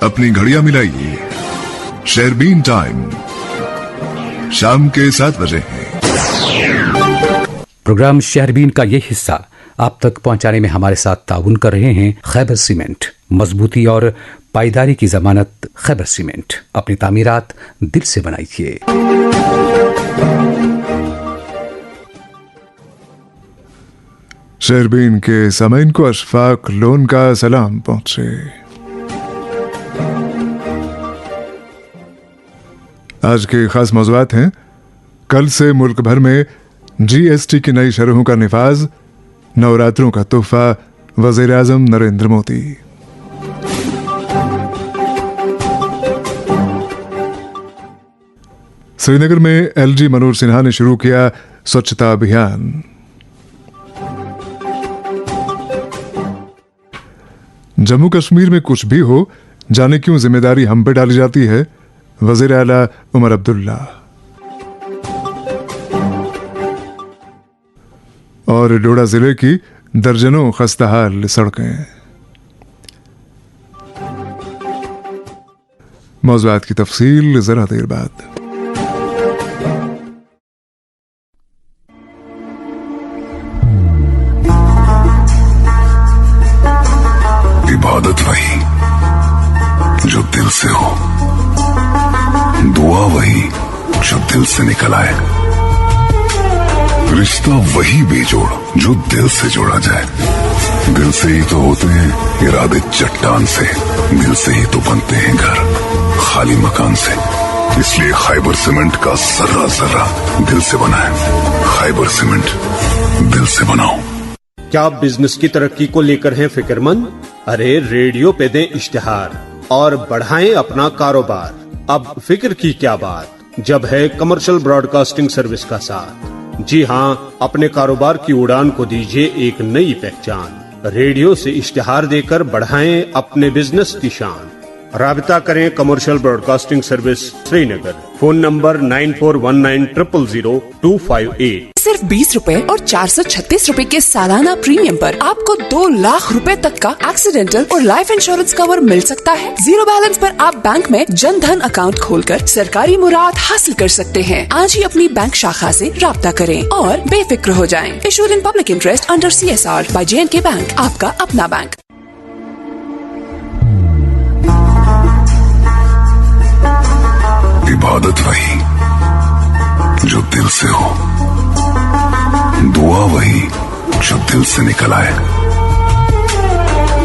अपनी घड़ियां मिलाइए, शेरबीन टाइम शाम के 7 बजे है। प्रोग्राम शेरबीन का ये हिस्सा आप तक पहुंचाने में हमारे साथ ताउन कर रहे हैं खैबर सीमेंट। मजबूती और पायदारी की जमानत खैबर सीमेंट। अपनी तामीरात दिल से बनाइए। शेरबीन के सामीन को अशफाक लोन का सलाम पहुंचे। आज के खास मौज़ूआत हैं। कल से मुल्क भर में जीएसटी की नई शरहों का निफाज, नवरात्रों का तोहफा वज़ीर आज़म नरेंद्र मोदी। श्रीनगर में एलजी मनोज सिन्हा ने शुरू किया स्वच्छता अभियान। जम्मू कश्मीर में कुछ भी हो, जाने क्यों जिम्मेदारी हम पे डाली जाती है, वज़ीर आला उमर अब्दुल्ला। और डोडा जिले की दर्जनों खस्ताहाल सड़कें। मौज़ूआत की तफसील जरा देर बाद। इबादत वही जो दिल से हो, दुआ वही जो दिल से निकल आए, रिश्ता वही बेजोड़ जो दिल से जोड़ा जाए। दिल से ही तो होते हैं इरादे चट्टान से, दिल से ही तो बनते हैं घर खाली मकान से। इसलिए खैबर सीमेंट का जर्रा जर्रा दिल से बना है। खैबर सीमेंट, दिल से बनाओ। क्या आप बिजनेस की तरक्की को लेकर हैं फिक्रमंद? अरे रेडियो पे दें इश्तिहार और बढ़ाएं अपना कारोबार। अब फिक्र की क्या बात, जब है कमर्शियल ब्रॉडकास्टिंग सर्विस का साथ। जी हां, अपने कारोबार की उड़ान को दीजिए एक नई पहचान। रेडियो से इश्तिहार देकर बढ़ाएं अपने बिजनेस की शान। राबिता करें commercial broadcasting service Srinagar. Phone number 9419000258। सिर्फ 20 रुपए और 436 रुपए के सालाना प्रीमियम पर आपको 2 लाख रुपए तक का एक्सीडेंटल और लाइफ इंश्योरेंस कवर मिल सकता है। जीरो बैलेंस पर आप बैंक में जन धन अकाउंट खोलकर सरकारी मुराद हासिल कर सकते हैं। आज ही अपनी बैंक शाखा से राब्ता करें और बेफिक्र हो जाएं। Issued in public interest under CSR by J&K bank, आपका अपना बैंक। इबादत वही जो दिल से हो, दुआ वही जो दिल से निकल आए,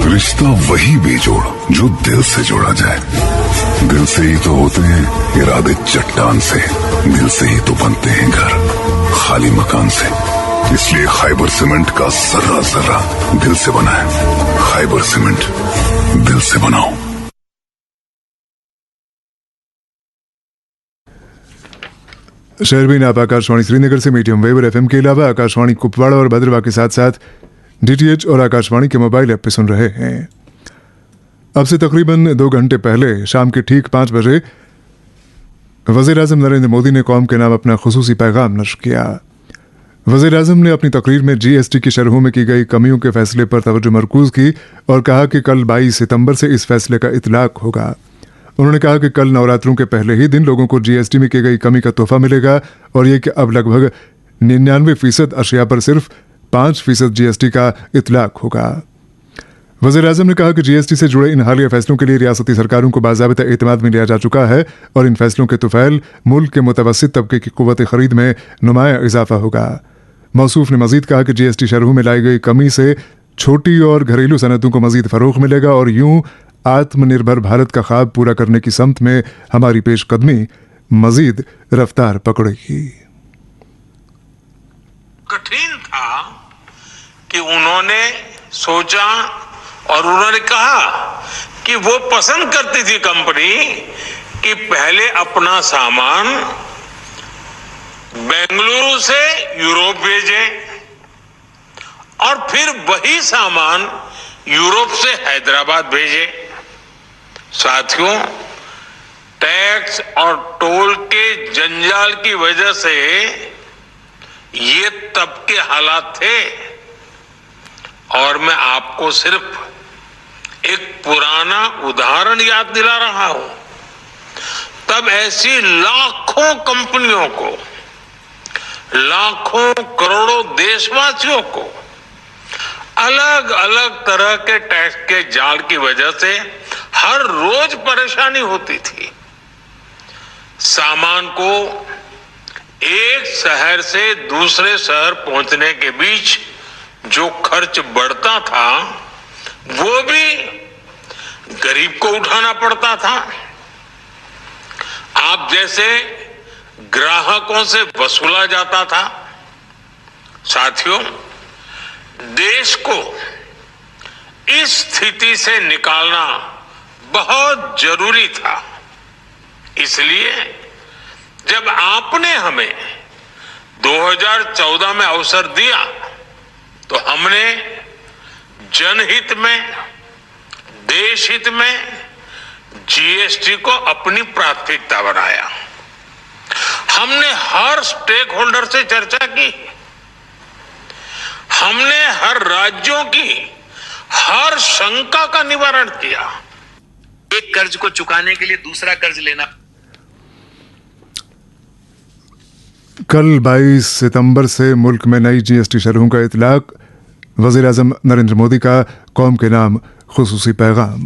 रिश्ता वही बेजोड़ जो दिल से जोड़ा जाए। दिल से ही तो होते हैं इरादे चट्टान से, दिल से ही तो बनते हैं घर खाली मकान से। इसलिए खैबर सीमेंट का जर्रा जर्रा दिल से बना है। खैबर सीमेंट, दिल से बनाओ। शेरबीन आप आकाशवाणी श्रीनगर से मीडियम वेव और FM के अलावा आकाशवाणी कुपवाड़ा और भद्रवाह के साथ साथ DTH और आकाशवाणी के मोबाइल ऐप पे सुन रहे हैं। अब से तकरीबन 2 घंटे पहले शाम के ठीक 5 बजे वज़ीर आज़म नरेंद्र मोदी ने कौम के नाम अपना खुसूसी पैगाम नश्र किया। वज़ीर आज़म ने अपनी तकरीर में GST की शरहों में की गई कमियों के फैसले पर तवज्जो मरकूज की और कहा कि कल 22 सितंबर से इस फैसले का इतलाक होगा। उन्होंने कहा कि कल नवरात्रों के पहले ही दिन लोगों को GST में की गई कमी का तोहफा मिलेगा और ये कि अब लगभग 99% अशिया पर सिर्फ 5% GST का इतलाक होगा। वज़ीर आज़म ने कहा कि GST से जुड़े इन हालिया फैसलों के लिए रियासती सरकारों को बाज़ाबिता एतमाद में लिया जा चुका है और इन फैसलों के तुफैल मुल्क के मुतवस्सित तबके की कुव्वत खरीद में नुमाया इजाफा होगा। मौसूफ ने मजीद कहा कि GST शरहों में लाई गई कमी से छोटी और घरेलू सनतों को मजीद फरोग मिलेगा और यूं आत्मनिर्भर भारत का ख्वाब पूरा करने की समत में हमारी पेशकदमी मजीद रफ्तार पकड़ेगी। कठिन था कि उन्होंने सोचा और उन्होंने कहा कि वो पसंद करती थी कंपनी कि पहले अपना सामान बेंगलुरु से यूरोप भेजे और फिर वही सामान यूरोप से हैदराबाद भेजे। साथियों, टैक्स और टोल के जंजाल की वजह से ये तब के हालात थे और मैं आपको सिर्फ एक पुराना उदाहरण याद दिला रहा हूं, तब ऐसी लाखों कंपनियों को, लाखों करोड़ों देशवासियों को अलग अलग तरह के टैक्स के जाल की वजह से हर रोज परेशानी होती थी। सामान को एक शहर से दूसरे शहर पहुंचने के बीच जो खर्च बढ़ता था वो भी गरीब को उठाना पड़ता था। आप जैसे ग्राहकों से वसूला जाता था। साथियों, देश को इस स्थिति से निकालना बहुत जरूरी था। इसलिए जब आपने हमें 2014 में अवसर दिया तो हमने जनहित में, देश हित में जीएसटी को अपनी प्राथमिकता बनाया। हमने हर स्टेक होल्डर से चर्चा की, हमने हर राज्यों की हर शंका का निवारण किया। एक कर्ज को चुकाने के लिए दूसरा कर्ज लेना। कल 22 सितंबर से मुल्क में नई जीएसटी शरहों का इतलाक, वजीर आजम नरेंद्र मोदी का कौम के नाम खुसूसी पैगाम।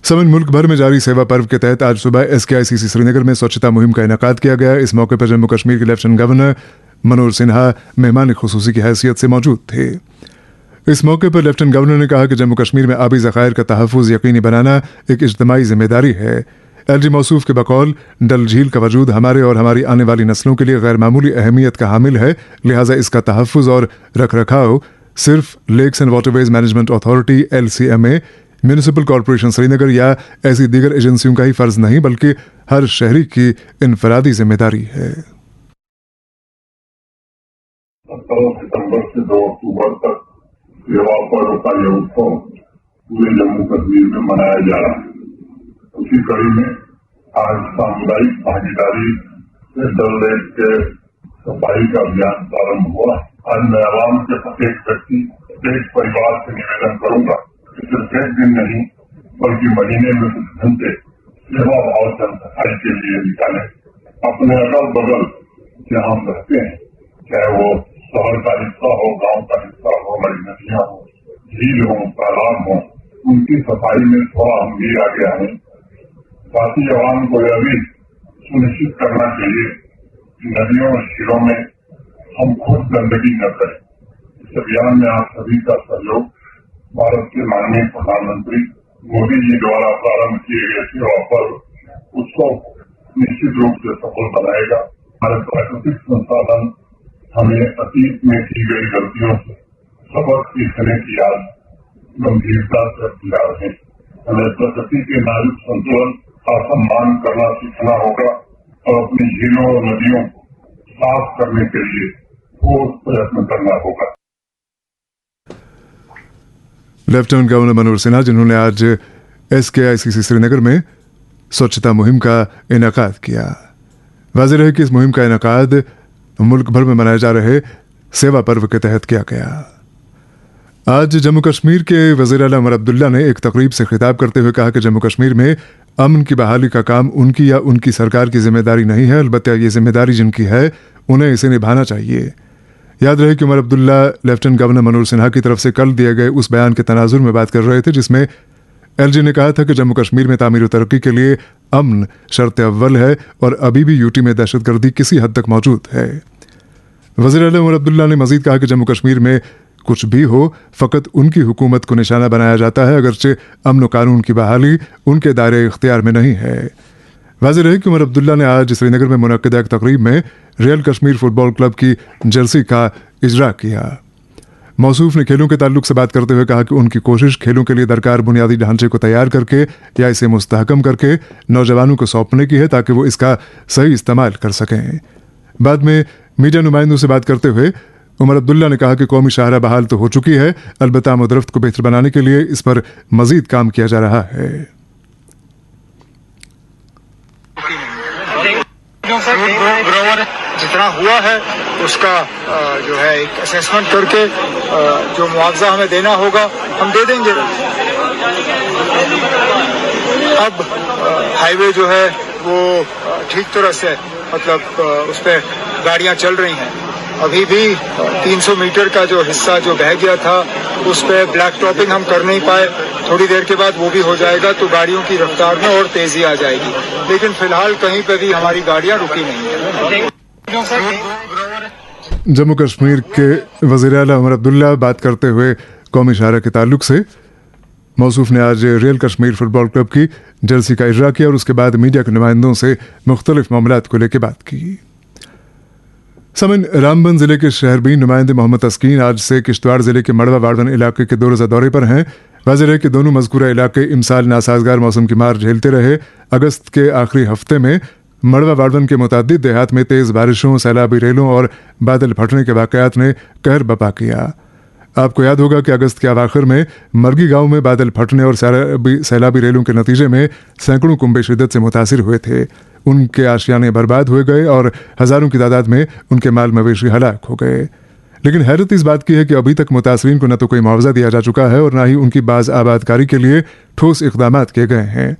समन मुल्क भर में जारी सेवा पर्व के तहत आज सुबह SKICC श्रीनगर में स्वच्छता मुहिम का इनेकाद किया गया। इस मौके पर जम्मू कश्मीर के लेफ्टिनेंट गवर्नर मनोज सिन्हा मेहमान खुसूसी की हैसियत से मौजूद थे। इस मौके पर लेफ्टिनेंट गवर्नर ने कहा कि जम्मू कश्मीर में आबी ज़खायर का तहफ़्फ़ुज़ यकीनी बनाना एक इज्तिमाई जिम्मेदारी है। LG मौसूफ के बकौल डल झील का वजूद हमारे और हमारी आने वाली नस्लों के लिए गैर मामूली अहमियत का हामिल है, लिहाजा इसका तहफ़्फ़ुज़ और रख रखाव सिर्फ lakes and waterways management authority LCMA, municipal corporation Srinagar या ऐसी दीगर एजेंसियों का ही फर्ज नहीं बल्कि हर शहरी की इनफरादी जिम्मेदारी है। 17 सितंबर से 2 अक्टूबर तक सेवा पर्व का यह उत्सव पूरे जम्मू कश्मीर में मनाया जा रहा है। उसी कड़ी में आज सामुदायिक भागीदारी से डल लेक के सफाई का अभियान प्रारंभ हुआ। आज मैं आवाम के प्रत्येक व्यक्ति, प्रत्येक परिवार से निवेदन करूंगा कि सिर्फ एक दिन नहीं बल्कि महीने में कुछ घंटे सेवा भाव से सफाई के लिए निकालें। अपने अगल बगल जहाँ हम रहते हैं, चाहे वो शहर का हिस्सा हो, गांव का हिस्सा हो, बड़ी नदियां हो, झील हो, तालाब हो, उनकी सफाई में थोड़ा हम भी आगे आए। साथ ही आवाम को यह भी सुनिश्चित करना चाहिए कि नदियों और झीलों में हम खुद गंदगी न करें। इस अभियान में आप सभी का सहयोग भारत के माननीय प्रधानमंत्री मोदी जी द्वारा प्रारंभ किए गए सेवा पर्व उत्सव निश्चित रूप से सफल बनाएगा। हमारे प्राकृतिक संसाधन हमें अतीत में की गई गलतियों से सबक सीखने की आज गंभीरता से दिला रहे हैं। हमें प्रकृति के नाजुक संतुलन का सम्मान करना सीखना होगा और अपनी झीलों और नदियों को साफ करने के लिए ठोस प्रयत्न करना होगा। लेफ्टिनेंट गवर्नर मनोज सिन्हा, जिन्होंने आज SKICC श्रीनगर में स्वच्छता मुहिम का इनेकाद किया। वाज़ेह है कि इस मुहिम का इनेकाद मुल्क भर में मनाए जा रहे सेवा पर्व के तहत किया गया। आज जम्मू कश्मीर के वज़ीर आला उमर अब्दुल्ला ने एक तकरीब से खिताब करते हुए कहा कि जम्मू कश्मीर में अमन की बहाली का काम उनकी या उनकी सरकार की जिम्मेदारी नहीं है, अलबत्ता ये जिम्मेदारी जिनकी है उन्हें इसे निभाना चाहिए। याद रहे कि उमर अब्दुल्ला लेफ्टिनेंट गवर्नर मनोज सिन्हा की तरफ से कल दिए गए उस बयान के तनाजुर में बात कर रहे थे जिसमें LG ने कहा था कि जम्मू कश्मीर में तामीर और तरक्की के लिए अमन शर्त अव्वल है और अभी भी यूटी में दहशतगर्दी किसी हद तक मौजूद है। वज़ीर आला उमर अब्दुल्ला ने मजीद कहा कि जम्मू कश्मीर में कुछ भी हो, फकत उनकी हुकूमत को निशाना बनाया जाता है, अगरचे अमन कानून की बहाली उनके दायरे इख्तियार में नहीं है। वाज़ेह है कि उमर अब्दुल्ला ने आज श्रीनगर में मुनक्किदा एक तकरीब में रियल कश्मीर फुटबॉल क्लब की जर्सी का इजरा किया। मौसूफ ने खेलों के ताल्लुक से बात करते हुए कहा कि उनकी कोशिश खेलों के लिए दरकार बुनियादी ढांचे को तैयार करके या इसे मुस्तहकम करके नौजवानों को सौंपने की है ताकि वो इसका सही इस्तेमाल कर सकें। बाद में मीडिया नुमाइंदों से बात करते हुए उमर अब्दुल्ला ने कहा कि कौमी शाहरा बहाल तो हो चुकी है, अलबत्ता आमदरफ्त को बेहतर बनाने के लिए इस पर मजीद काम किया जा रहा है। जितना हुआ है اس کا جو ہے ایک اسیسمنٹ کر کے جو معاوضہ ہمیں دینا ہوگا ہم دے دیں گے. اب ہائی وے جو ہے وہ ٹھیک طرح سے مطلب اس پہ گاڑیاں چل رہی ہیں. ابھی بھی 300 میٹر کا جو حصہ جو بہہ گیا تھا اس پہ بلیک ٹاپنگ ہم کر نہیں پائے. تھوڑی دیر کے بعد وہ بھی ہو جائے گا تو گاڑیوں کی رفتار میں اور تیزی آ جائے گی. لیکن فی الحال کہیں پہ بھی ہماری گاڑیاں رکی نہیں ہیں. جموں کشمیر کے وزیر اعلیٰ عمر عبداللہ بات کرتے ہوئے قومی شاہراہ کے تعلق سے موصوف نے آج ریل کشمیر فٹ بال کلب کی جرسی کا اجرا کیا اور اس کے بعد میڈیا کے نمائندوں سے مختلف معاملات کو لے کے بات کی. سمن رامبن ضلع کے شہربین نمائندے محمد تسکین آج سے کشتواڑ ضلع کے مڑوا واڑون علاقے کے 2 روزہ دورے پر ہیں. واضح ہے کہ دونوں مذکورہ علاقے امسال ناسازگار موسم کی مار جھیلتے رہے. اگست کے آخری ہفتے میں مڑوا واڑون کے متعدد دیہات میں تیز بارشوں، سیلابی ریلوں اور بادل پھٹنے کے واقعات نے قہر برپا کیا. آپ کو یاد ہوگا کہ اگست کے اواخر میں مرگی گاؤں میں بادل پھٹنے اور سیلابی ریلوں کے نتیجے میں سینکڑوں کنبے شدت سے متاثر ہوئے تھے. ان کے آشیانے برباد ہوئے گئے اور ہزاروں کی تعداد میں ان کے مال مویشی ہلاک ہو گئے. لیکن حیرت اس بات کی ہے کہ ابھی تک متاثرین کو نہ تو کوئی معاوضہ دیا جا چکا ہے اور نہ ہی ان کی باز آبادکاری کے لیے ٹھوس اقدامات کیے گئے ہیں.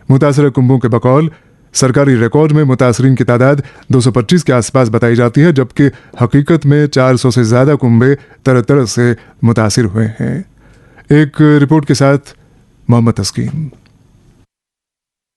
متاثرہ کنبوں کے بقول سرکاری ریکارڈ میں متاثرین کی تعداد 225 کے آس پاس بتائی جاتی ہے، جبکہ حقیقت میں 400 سے زیادہ کنبے طرح طرح سے متاثر ہوئے ہیں. ایک رپورٹ کے ساتھ محمد تسکین.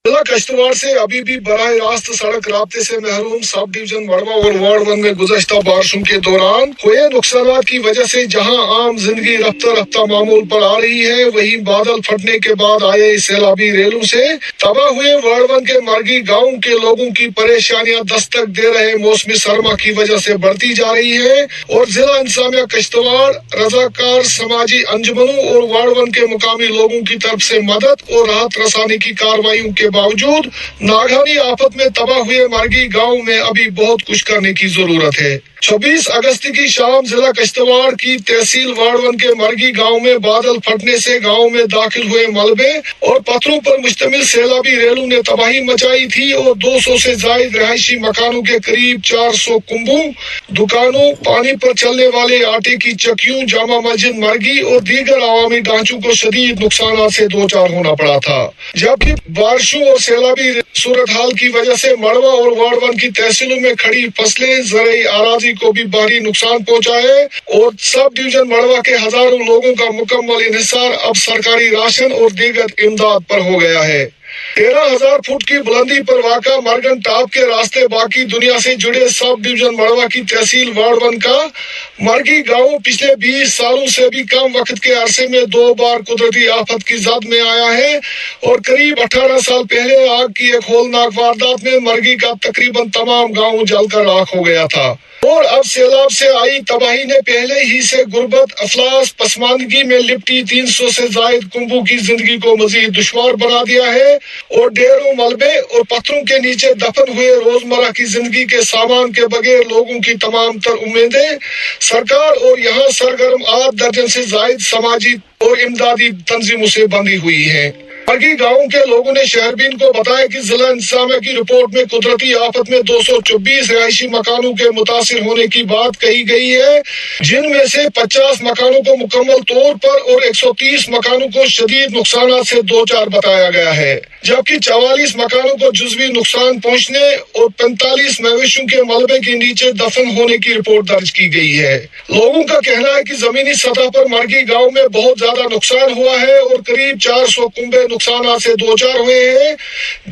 ضلع کشتواڑ سے ابھی بھی براہ راست سڑک رابطے سے محروم سب ڈویژن مڑوا اور وارڈ 1 میں گزشتہ بارشوں کے دوران ہوئے نقصانات کی وجہ سے جہاں عام زندگی رفتہ رفتہ معمول پر آ رہی ہے، وہیں بادل پھٹنے کے بعد آئے سیلابی ریلوں سے تباہ ہوئے وارڈ 1 کے مرگی گاؤں کے لوگوں کی پریشانیاں دستک دے رہے موسمی سرما کی وجہ سے بڑھتی جا رہی ہے. اور ضلع انتظامیہ کشتواڑ، رضاکار سماجی انجمنوں اور وارڈ 1 کے مقامی لوگوں کی طرف سے مدد اور راحت رسانی کی کارروائیوں کے باوجود ناگہانی آفت میں تباہ ہوئے مرگی گاؤں میں ابھی بہت کچھ کرنے کی ضرورت ہے. 26 اگست کی شام ضلع کشتواڑ کی تحصیل وارڈ 1 کے مرگی گاؤں میں بادل پھٹنے سے گاؤں میں داخل ہوئے ملبے اور پتھروں پر مشتمل سیلابی ریلوں نے تباہی مچائی تھی اور 200 سے زائد رہائشی مکانوں کے قریب 400 کنبوں، دکانوں، پانی پر چلنے والے آٹے کی چکیوں، جامع مسجد مرگی اور دیگر عوامی ڈھانچوں کو شدید نقصانات سے دوچار ہونا پڑا تھا. جبکہ بارشوں اور سیلابی صورتحال کی وجہ سے مڑوا اور وارڈ 1 کی تحصیلوں میں کھڑی فصلیں، زرعی اراضی کو بھی بھاری نقصان پہنچا ہے اور سب ڈویژن مڑوا کے ہزاروں لوگوں کا مکمل انحصار اب سرکاری راشن اور دیگر امداد پر ہو گیا ہے. 13,000 فٹ کی بلندی پر واقع مرگن ٹاپ کے راستے باقی دنیا سے جڑے سب ڈویژن مڑوا کی تحصیل وارڈ 1 کا مرگی گاؤں پچھلے 20 سالوں سے بھی کم وقت کے عرصے میں 2 بار قدرتی آفت کی زد میں آیا ہے اور قریب 18 سال پہلے آگ کی ایک ہولناک واردات میں مرگی کا تقریباً تمام گاؤں جل کر راکھ ہو گیا تھا. اور اب سیلاب سے آئی تباہی نے پہلے ہی سے غربت، افلاس، پسماندگی میں لپٹی 300 سے زائد کنبوں کی زندگی کو مزید دشوار بنا دیا ہے اور ڈیروں ملبے اور پتھروں کے نیچے دفن ہوئے روزمرہ کی زندگی کے سامان کے بغیر لوگوں کی تمام تر امیدیں سرکار اور یہاں سرگرم 8 درجن سے زائد سماجی اور امدادی تنظیموں سے بندھی ہوئی ہیں. مرگی گاؤں کے لوگوں نے شہربین کو بتایا کہ ضلع انتظامیہ کی رپورٹ میں قدرتی آفت میں 224 رہائشی مکانوں کے متاثر ہونے کی بات کہی گئی ہے، جن میں سے 50 مکانوں کو مکمل طور پر اور 130 مکانوں کو شدید نقصانات سے دوچار بتایا گیا ہے، جبکہ 44 مکانوں کو جزوی نقصان پہنچنے اور 45 مویشیوں کے ملبے کے نیچے دفن ہونے کی رپورٹ درج کی گئی ہے. لوگوں کا کہنا ہے کہ زمینی سطح پر مرگی گاؤں میں بہت زیادہ نقصان ہوا ہے اور قریب 400 کنبے نقصانات سے دوچار ہوئے ہیں،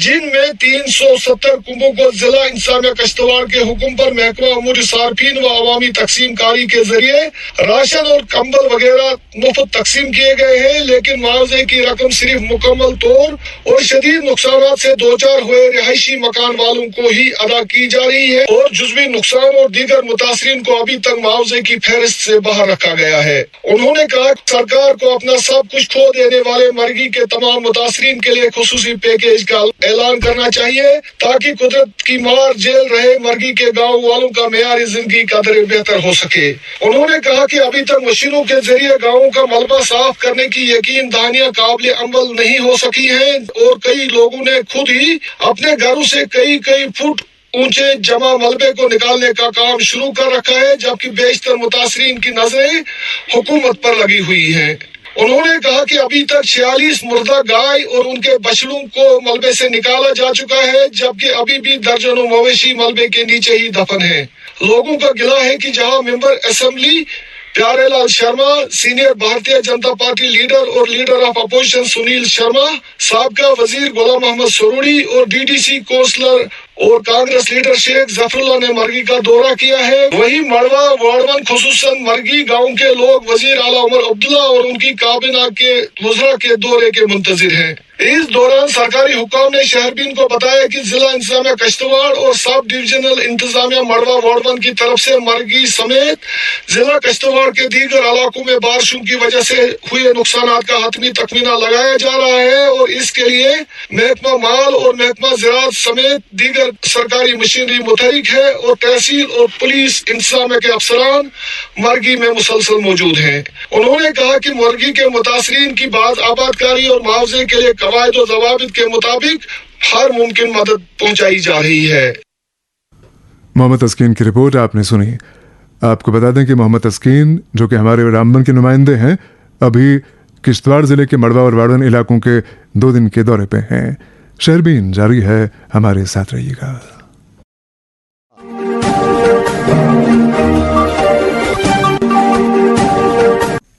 جن میں 370 کنبوں کو ضلع انتظامیہ کشتواڑ کے حکم پر محکمہ امور صارفین و عوامی تقسیم کاری کے ذریعے راشن اور کمبل وغیرہ مفت تقسیم کیے گئے ہیں، لیکن معاوضے کی رقم صرف مکمل طور اور شدید نقصانات سے دوچار ہوئے رہائشی مکان والوں کو ہی ادا کی جا رہی ہے اور جزوی نقصان اور دیگر متاثرین کو ابھی تک معاوضے کی فہرست سے باہر رکھا گیا ہے. انہوں نے کہا کہ سرکار کو اپنا سب کچھ کھو دینے والے مرگی کے تمام متاثرین کے لیے خصوصی پیکیج کا اعلان کرنا چاہیے تاکہ قدرت کی مار جیل رہے مرگی کے گاؤں والوں کا معیار زندگی قدر بہتر ہو سکے. انہوں نے کہا کہ ابھی تک مشینوں کے ذریعے گاؤں کا ملبہ صاف کرنے کی یقین دہانیاں قابل عمل نہیں ہو سکی ہیں اور کئی لوگوں نے خود ہی اپنے گھروں سے کئی فٹ ऊंचे जमा मलबे को निकालने का काम शुरू कर रखा है, जबकि बेशतर मुतासरीन की नजरें हुकूमत पर लगी हुई हैं। उन्होंने कहा कि अभी तक 46 मुर्दा गाय और उनके बछड़ों को मलबे से निकाला जा चुका है, जबकि अभी भी दर्जनों मवेशी मलबे के नीचे ही दफन हैं। लोगों का गिला है कि जहां member assembly Pyarelal Sharma, senior Bharatiya Janata party leader और leader of opposition Sunil Sharma, साबका वजीर गुलाम मोहम्मद सरूड़ी और डीडीसी कौंसलर और कांग्रेस लीडर शेख जफरुल्लाह ने मरगी का दौरा किया है, वहीं मड़वा वार्डवन खुसूसन मरगी गांव के लोग वजीर आला उमर अब्दुल्ला और उनकी काबिना के वज़रा के दौरे के मुंतजिर हैं। इस दौरान सरकारी हुकाम ने शहरबीन को बताया कि जिला इंतजामिया कश्तवाड़ और सब डिविजनल इंतजामिया मड़वा वार्डवन की तरफ से मरगी समेत जिला कश्तवाड़ के दीगर इलाकों में बारिशों की वजह से हुए नुकसान का हतमी तखमीना लगाया जा रहा है और इसके लिए महकमा माल और महकमा ज़राअत समेत दीगर सरकारी मशीनरी मुतहरिक है और तहसील और पुलिस इंतजामिया के अफसरान मरगी में मुसलसल मौजूद हैं। उन्होंने कहा कि मरगी के मुतासरीन की बात आबादकारी और मुआवजे के लिए कवायद और ज़वाबित के मुताबिक हर मुमकिन मदद पहुंचाई जा रही है। मोहम्मद तस्कीन की रिपोर्ट आपने सुनी। आपको बता दें कि मोहम्मद तस्कीन जो कि हमारे रामबन के नुमाइंदे हैं, अभी किश्तवाड़ जिले के मड़वा और वाड़वन इलाकों के 2 दिन के दौरे पे हैं। शहरबीन जारी है, हमारे साथ रहिएगा।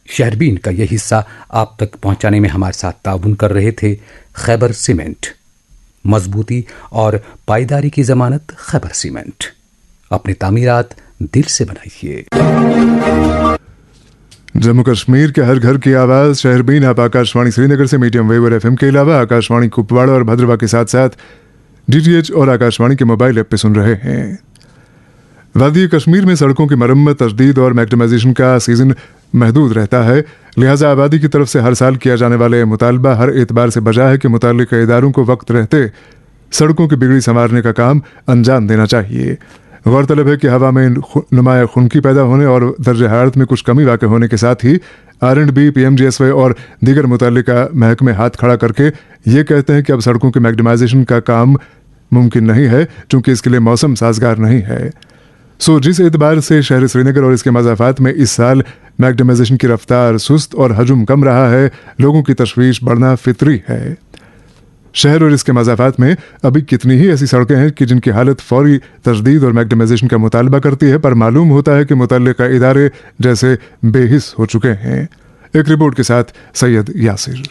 शहरबीन का यह हिस्सा आप तक पहुंचाने में हमारे साथ ताउन कर रहे थे खैबर सीमेंट। मजबूती और पायदारी की जमानत खैबर सीमेंट। अपनी तामीरात दिल से बनाइए। जम्मू कश्मीर के हर घर की आवाज़ शहरबीन आप आकाशवाणी श्रीनगर से मीडियम वेव और एफएम के अलावा आकाशवाणी कुपवाड़ा और भद्रवा के साथ साथ डीटीएच और आकाशवाणी के मोबाइल ऐप पे सुन रहे हैं। वादी कश्मीर में सड़कों की मरम्मत, तजदीद और मैक्डमाइजेशन का सीजन महदूद रहता है, लिहाजा आबादी की तरफ से हर साल किया जाने वाले मुतालबा हर एतबार से बजा है कि मुताल्लिक़ इदारों को वक्त रहते सड़कों की बिगड़ी संवारने का काम अंजाम देना चाहिए। गौरतलब है कि हवा में नुमाया खुनकी पैदा होने और दर्ज हालत में कुछ कमी वाक़ होने के साथ ही R&B, PMGSY और दीगर मुतल्लिका महकमे हाथ खड़ा करके ये कहते हैं कि अब सड़कों के मैक्डमाइजेशन का काम मुमकिन नहीं है, चूँकि इसके लिए मौसम साजगार नहीं है। जिस एतबार से शहर श्रीनगर और इसके मज़ाफ़ात में इस साल मैक्डमाइजेशन की रफ्तार सुस्त और हजम कम रहा है, लोगों की तशवीश बढ़ना फितरी है। शहर और इसके मज़ाफ़ात में अभी कितनी ही ऐसी सड़कें हैं कि जिनकी हालत फौरी तजदीद और मैक्डमाइजेशन का मुतालबा करती है, पर मालूम होता है कि मुतल्लिका इदारे जैसे बेहिस हो चुके हैं। एक रिपोर्ट के साथ सैयद यासिर।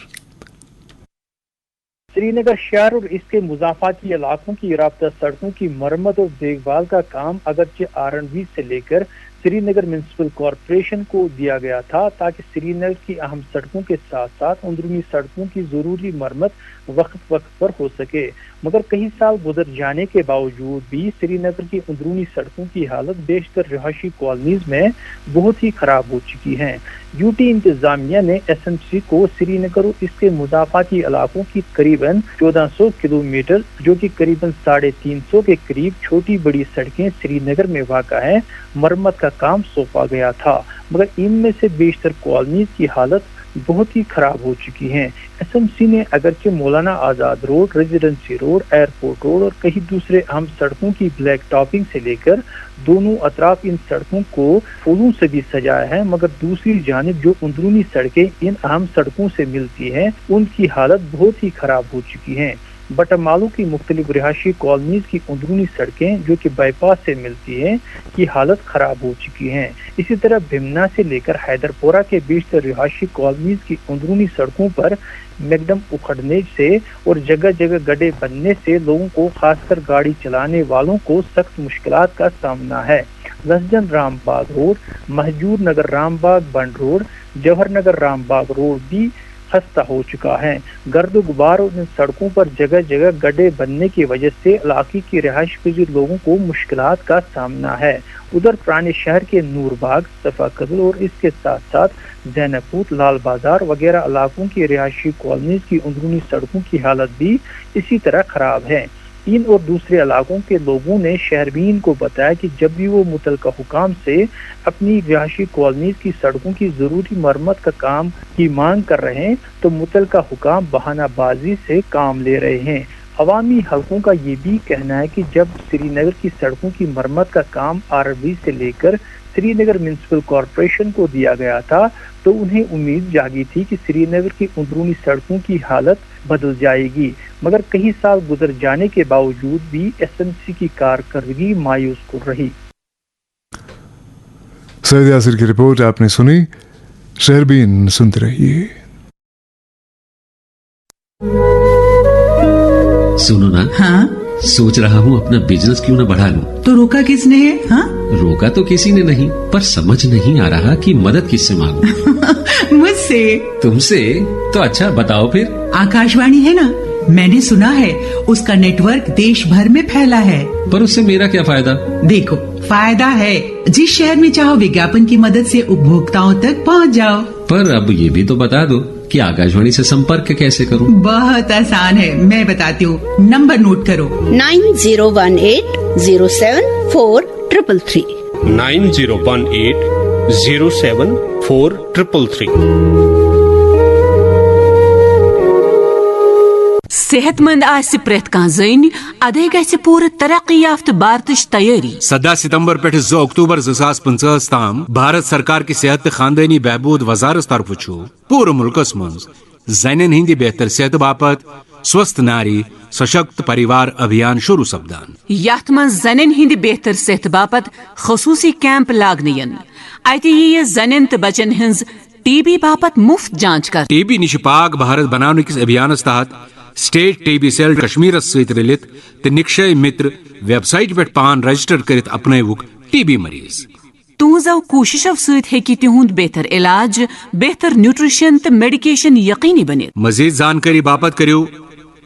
श्रीनगर शहर और इसके मुजाफाती इलाकों की राब्ता सड़कों की मरम्मत और देखभाल का काम अगरचे R&B से लेकर श्रीनगर म्यूनिसिपल कॉरपोरेशन को दिया गया था, ताकि श्रीनगर की अहम सड़कों के साथ साथ अंदरूनी सड़कों की जरूरी मरम्मत वक्त पर हो सके। मगर कई साल गुजर जाने के बावजूद भी श्रीनगर की अंदरूनी सड़कों की हालत बेशतर रिहायशी कॉलोनीज में बहुत ही खराब हो चुकी है। यूटी इंतजामिया ने SMC को श्रीनगर और इसके मुजाफाती इलाकों की करीबन 1400 किलोमीटर जो कि करीबन 350 के करीब छोटी बड़ी सड़कें श्रीनगर में वाक़ा है, मरम्मत का काम सौंपा गया था, मगर इनमें से बेशतर कॉलोनीज की हालत बहुत ही खराब हो चुकी हैं। SMC ने अगरचे Maulana Azad road, residency road, airport road और कई दूसरे अहम सड़कों की ब्लैक टॉपिंग से लेकर दोनों अतराफ इन सड़कों को फूलों से भी सजाया है, मगर दूसरी जानिब जो अंदरूनी सड़कें इन अहम सड़कों से मिलती हैं उनकी हालत बहुत ही खराब हो चुकी हैं। बटमालू की मुख्तलिफ रिहायशी कॉलोनीज की अंदरूनी सड़कें जो कि बाईपास से मिलती हैं की हालत खराब हो चुकी हैं। इसी तरह भिमना से लेकर हैदरपुरा के बेशतर रिहायशी कॉलोनीज की अंदरूनी सड़कों पर मैकडम उखड़ने से और जगह जगह गड्ढे बनने से लोगों को, खासकर गाड़ी चलाने वालों को सख्त मुश्किलात का सामना है। लसजन रामबाग रोड, महजूर नगर रामबाग बंड रोड, जवाहर नगर रामबाग रोड भी खस्ता हो चुका है। गर्द गुबार और इन सड़कों पर जगह जगह गड्ढे बनने की वजह से इलाके की रिहायश पजीर लोगों को मुश्किलात का सामना है। उधर पुराने शहर के नूरबाग, सफा कदल और इसके साथ साथ जैनपूत, लाल बाजार वगैरह इलाकों की रिहायशी कॉलोनीज की अंदरूनी सड़कों की हालत भी इसी तरह खराब है। इन और दूसरे इलाकों के लोगों ने शहरबीन को बताया कि जब भी वो मुतलका हुकाम से अपनी रिहायशी कॉलोनीज की सड़कों की जरूरी मरम्मत का काम की मांग कर रहे हैं तो मुतलका हुकाम बहानाबाजी से काम ले रहे हैं। عوامی حلقوں کا یہ بھی کہنا ہے کہ جب سری نگر کی سڑکوں کی مرمت کا کام RV سے لے کر سری نگر میونسپل کارپوریشن کو دیا گیا تھا تو انہیں امید جاگی تھی کہ سری نگر کی اندرونی سڑکوں کی حالت بدل جائے گی، مگر کئی سال گزر جانے کے باوجود بھی SMC کی کارکردگی مایوس کن رہی۔ سید یاسر کی رپورٹ آپ نے سنی، شہربین سنتے رہیے۔ سنو نا، ہاں سوچ رہا ہوں اپنا بزنس کیوں نہ بڑھا لوں۔ تو روکا کس نے ہے؟ ہاں روکا تو کسی نے نہیں، پر سمجھ نہیں آ رہا کہ مدد کس سے مانگوں۔ مجھ سے؟ تم سے؟ تو اچھا بتاؤ پھر۔ آکاشوانی ہے نا، میں نے سنا ہے اس کا نیٹ ورک دیش بھر میں پھیلا ہے۔ پر اس سے میرا کیا فائدہ؟ دیکھو فائدہ ہے، جس شہر میں چاہو وگیاپن کی مدد سے اپبھوکتاؤں تک پہنچ جاؤ۔ پر اب یہ بھی تو بتا دو کہ آکاشوانی سے سمپرک کیسے کروں؟ بہت آسان ہے، میں بتاتی ہوں، نمبر نوٹ کرو۔ 9018074333 9018074333 صحت مند آسہِ پرٛٮ۪تھ کانٛہہ زٔنۍ، ادے گژھِ پوٗرٕ ترقی یافتہٕ بھارتٕچ تیٲری۔ 7 ستمبر پٮ۪ٹھ 2 اکتوبر 2025 تام بھارت سرکار کی صحت تہٕ خاندٲنی بہبود وزارت طرف پوٗرٕ مُلکس منٛز زنٮ۪ن ہٕنٛدِ بہتر صحت باپت سوستھ ناری سشکت پریوار ابھیان شروع سپدان۔ یتھ منٛز زنٮ۪ن ہٕنٛدِ بہتر صحت باپت خصوصی کیمپ لاگنہٕ یِن۔ اتہِ یِیہِ زنٮ۪ن تہٕ بچن ہٕنٛز TB باپت مفت جانچ کر۔ TB نش پاک بھارت بناونہٕ کِس ابھیانس تحت سٹیٹ TB سیل کشمیرس ست رلت تو نکشے متر ویب سائٹ پہ پان رجسٹر کرت اپنوک TB مریض۔ تہذو کوششو ست ہیکہِ تہند بہتر علاج، بہتر نیوٹریشن تو میڈیکیشن یقینی بنت۔ مزید زانکاری باپت کریو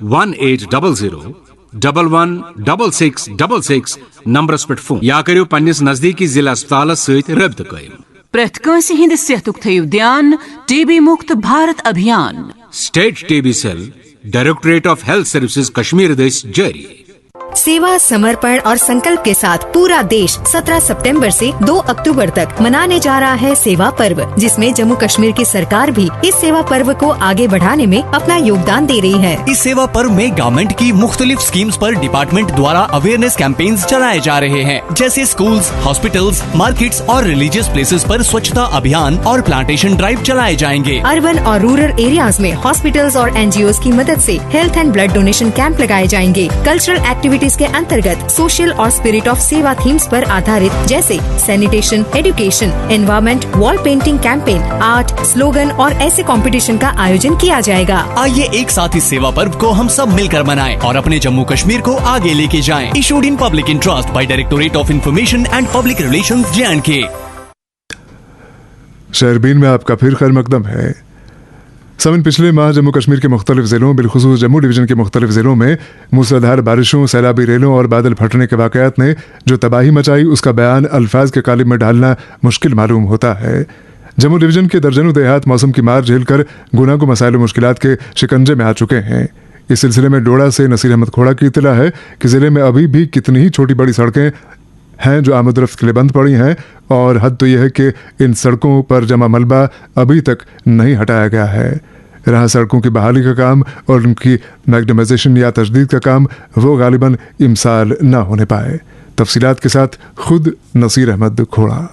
1800-116666 نمبرس پہ فون یا کریو پنس نزدیکی ضلع اسپتالس ست رابطہ قائم۔ پرٛٮ۪تھ کٲنٛسہِ ہٕنٛدِ صحتُک تھٲیِو دھیان، TB مُکت بھارت ابھیان۔ State TB cell directorate of health services Kashmir دس جاری۔ سیوا سمرپن اور سنکلپ کے ساتھ پورا دیش 17 ستمبر سے 2 اکتوبر تک منانے جا رہا ہے سیوا پرو، جس میں جموں کشمیر کی سرکار بھی اس سیوا پرو کو آگے بڑھانے میں اپنا یوگدان دے رہی ہے۔ اس سیوا پرو میں گورنمنٹ کی مختلف اسکیمز پر ڈپارٹمنٹ دوارا اویئرنیس کیمپینز چلائے جا رہے ہیں، جیسے اسکولز، ہاسپٹلز، مارکیٹس اور ریلیجیس پلیسز پر سوچھتا ابھیان اور پلانٹیشن ڈرائیو چلائے جائیں گے۔ اربن اور رورل ایریاز میں ہاسپٹلز اور NGOs کی مدد سے health and blood donation camp لگائے جائیں گے۔ کلچرل ایکٹیویٹیز کے انترگت سوشل اور اسپرٹ آف سیوا تھیمز پر آدھارت جیسے sanitation, education, environment, wall painting campaign, art, slogan اور ایسے کمپٹیشن کا آیوجن کیا جائے گا۔ آئیے ایک ساتھ اس سیوا پرو کو ہم سب مل کر منائیں اور اپنے جموں کشمیر کو آگے لے کے جائیں۔ Issued in public interest by directorate of information and public relations JNK۔ شہربین میں آپ کا پھر خیر مقدم ہے۔ سمن پچھلے ماہ جموں کشمیر کے مختلف ضلعوں بالخصوص جموں ڈویژن کے مختلف ضلعوں میں موسلادھار بارشوں، سیلابی ریلوں اور بادل پھٹنے کے واقعات نے جو تباہی مچائی اس کا بیان الفاظ کے قالب میں ڈالنا مشکل معلوم ہوتا ہے۔ جموں ڈویژن کے درجنوں دیہات موسم کی مار جھیل کر گناگو مسائل و مشکلات کے شکنجے میں آ چکے ہیں۔ اس سلسلے میں ڈوڑا سے نصیر احمد کھوڑا کی اطلاع ہے کہ ضلع میں ابھی بھی کتنی ہی چھوٹی بڑی سڑکیں ہیں جو آمد رفت کے لیے بند پڑی ہیں، اور حد تو یہ ہے کہ ان سڑکوں پر جمع ملبہ ابھی تک نہیں ہٹایا گیا ہے۔ رہا سڑکوں کی بحالی کا کام اور ان کی میگنمائزیشن یا تجدید کا کام، وہ غالباً امسال نہ ہونے پائے۔ تفصیلات کے ساتھ خود نصیر احمد کھوڑا۔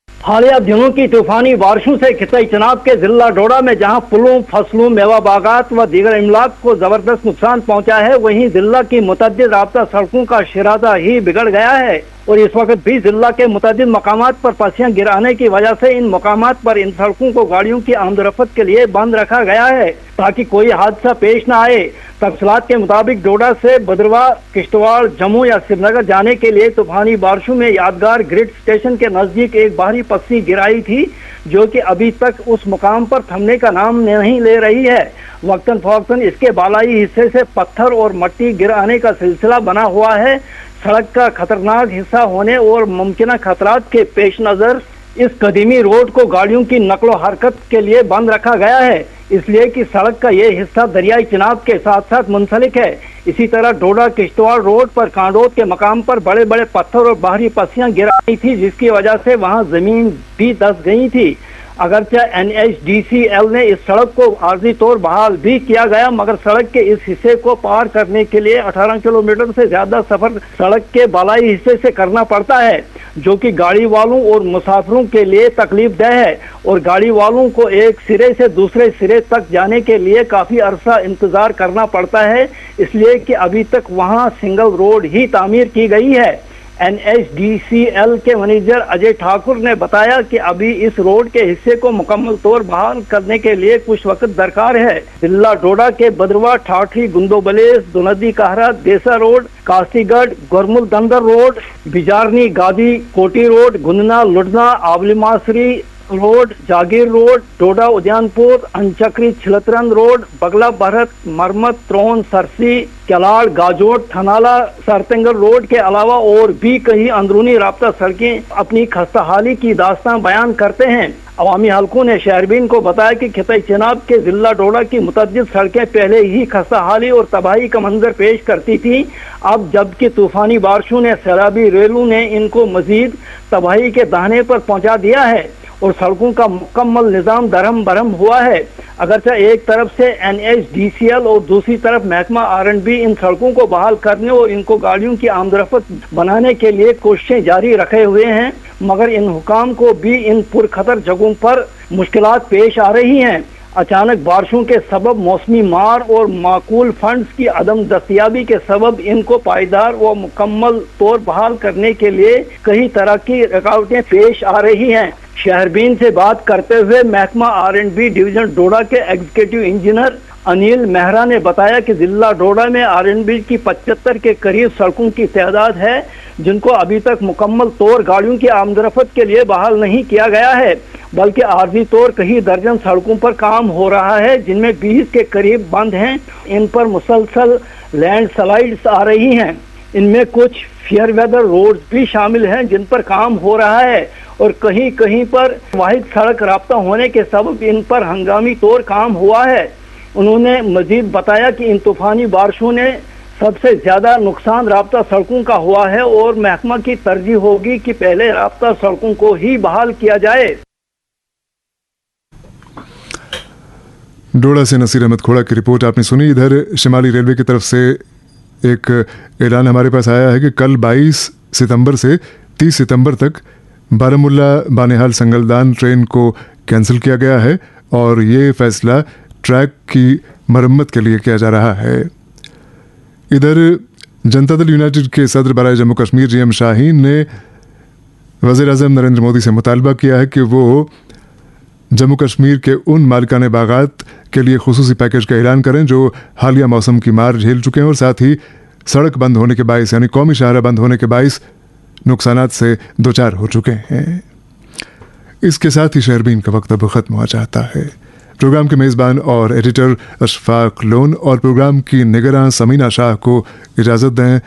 حالیہ دنوں کی طوفانی بارشوں سے خطہ چناب کے ضلع ڈوڈا میں جہاں پلوں، فصلوں، میوہ باغات و دیگر املاک کو زبردست نقصان پہنچا ہے، وہیں ضلع کی متعدد رابطہ سڑکوں کا شرازہ ہی بگڑ گیا ہے، اور اس وقت بھی ضلع کے متعدد مقامات پر پسیاں گرانے کی وجہ سے ان مقامات پر ان سڑکوں کو گاڑیوں کی آمد و رفت کے لیے بند رکھا گیا ہے تاکہ کوئی حادثہ پیش نہ آئے۔ تفصیلات کے مطابق ڈوڈا سے بدرواہ، کشتواڑ، جموں یا سری نگر جانے کے لیے طوفانی بارشوں میں یادگار گریڈ اسٹیشن کے نزدیک ایک بھاری پسی گرائی تھی جو کہ ابھی تک اس مقام پر تھمنے کا نام نہیں لے رہی ہے۔ وقتاً فوقتاً اس کے بالائی حصے سے پتھر اور مٹی گرانے کا سلسلہ بنا ہوا ہے۔ سڑک کا خطرناک حصہ ہونے اور ممکنہ خطرات کے پیش نظر اس قدیمی روڈ کو گاڑیوں کی نقل و حرکت کے لیے بند رکھا گیا ہے، اس لیے کہ سڑک کا یہ حصہ دریائے چناب کے ساتھ ساتھ منسلک ہے۔ اسی طرح ڈوڈا کشتواڑ روڈ پر کانڈوت کے مقام پر بڑے بڑے پتھر اور بھاری پسیاں گرائی تھی، جس کی وجہ سے وہاں زمین بھی دھس گئی تھی۔ अगरचे NHDCL ने इस सड़क को आर्जी तौर बहाल भी किया गया, मगर सड़क के इस हिस्से को पार करने के लिए 18 किलोमीटर से ज्यादा सफर सड़क के बालाई हिस्से से करना पड़ता है, जो कि गाड़ी वालों और मुसाफिरों के लिए तकलीफदेह है और गाड़ी वालों को एक सिरे से दूसरे सिरे तक जाने के लिए काफी अरसा इंतजार करना पड़ता है, इसलिए कि अभी तक वहां सिंगल रोड ही तामीर की गई है। NHDCL के मैनेजर अजय ठाकुर ने बताया कि अभी इस रोड के हिस्से को मुकम्मल तौर बहाल करने के लिए कुछ वक्त दरकार है। जिला डोडा के बदरवा, ठाठी, गुंदोबलेस, दुनदी कहरा, देसा रोड, कासीगढ़, गुरमुल दंदर रोड, बिजारनी, गादी, कोटी रोड, गुंदना, लुडना, आबली मासरी रोड, जागीर रोड, डोडा उद्यानपुर, अंचक्री, छिलतरन रोड, बगला भरत, मरमत, त्रोन, सरसी, कलाड़, गाजोट, थनाला, सरतंगल रोड के अलावा और भी कई अंदरूनी राब्ता सड़कें अपनी खस्ताहाली की दास्तां बयान करते हैं। अवामी हलकों ने शहरबीन को बताया कि खिताई चनाब के जिला डोडा की मुतअद्दिद सड़कें पहले ही खस्ताहाली और तबाही का मंजर पेश करती थी, अब जबकि तूफानी बारिशों ने सैलाबी रेलों ने इनको मजीद तबाही के दाने पर पहुंचा दिया है और सड़कों का मुकम्मल निज़ाम दरहम बरहम हुआ है। अगरचे एक तरफ से NHDCL और दूसरी तरफ महकमा R&B इन सड़कों को बहाल करने और इनको गाड़ियों की आमदरफत बनाने के लिए कोशिशें जारी रखे हुए हैं, मगर इन हुकाम को भी इन पुरखतर जगहों पर मुश्किलात पेश आ रही हैं। अचानक बारिशों के सबब, मौसमी मार और माकूल फंड्स की अदम दस्तियाबी के सबब इनको पायदार व मुकम्मल तौर बहाल करने के लिए कई तरह की रुकावटें पेश आ रही हैं। शहरबीन से बात करते हुए महकमा R&B डिवीजन डोडा के एग्जीक्यूटिव इंजीनियर अनिल मेहरा ने बताया कि जिला डोडा में R&B की 75 के करीब सड़कों की तादाद है, जिनको अभी तक मुकम्मल तौर गाड़ियों की आमदरफत के लिए बहाल नहीं किया गया है, बल्कि आर्जी तौर कई दर्जन सड़कों पर काम हो रहा है, जिनमें 20 के करीब बंद हैं। इन पर मुसलसल लैंड स्लाइड्स आ रही हैं। इनमें कुछ फेयर वेदर रोड्स भी शामिल हैं जिन पर काम हो रहा है और कहीं कहीं पर वाहिद सड़क राब्ता होने के सबब इन पर हंगामी तौर काम हुआ है। उन्होंने मजीद बताया कि इन तूफानी बारिशों ने सबसे ज्यादा नुकसान राब्ता सड़कों का हुआ है और महकमा की तरजीह होगी कि पहले राब्ता सड़कों को ही बहाल किया जाए। डोडा से नसीर अहमद खोड़ा की रिपोर्ट आपने सुनी। इधर शिमाली रेलवे की तरफ से एक ऐलान हमारे पास आया है कि कल 22 सितंबर से 30 सितंबर तक बारामुल्ला बानेहाल संगलदान ट्रेन को कैंसिल किया गया है और ये फैसला ट्रैक की मरम्मत के लिए किया जा रहा है। इधर जनता दल यूनाइटेड के सदर बराए जम्मू कश्मीर GM शाहीन ने वज़ीर-ए-आज़म नरेंद्र मोदी से मुतालबा किया है कि वो जम्मू कश्मीर के उन मालिकाने बागात के लिए खुसूसी पैकेज का ऐलान करें जो हालिया मौसम की मार झेल चुके हैं और साथ ही सड़क बंद होने के बाइस यानी कौमी शाहरा बंद होने के बाइस नुकसानात से दो चार हो चुके हैं। इसके साथ ही शहरबीन का वक्त अब ख़त्म हुआ चाहता है। प्रोग्राम के मेज़बान और एडिटर अशफाक लोन और प्रोग्राम की निगरान समीना शाह को इजाज़त दें।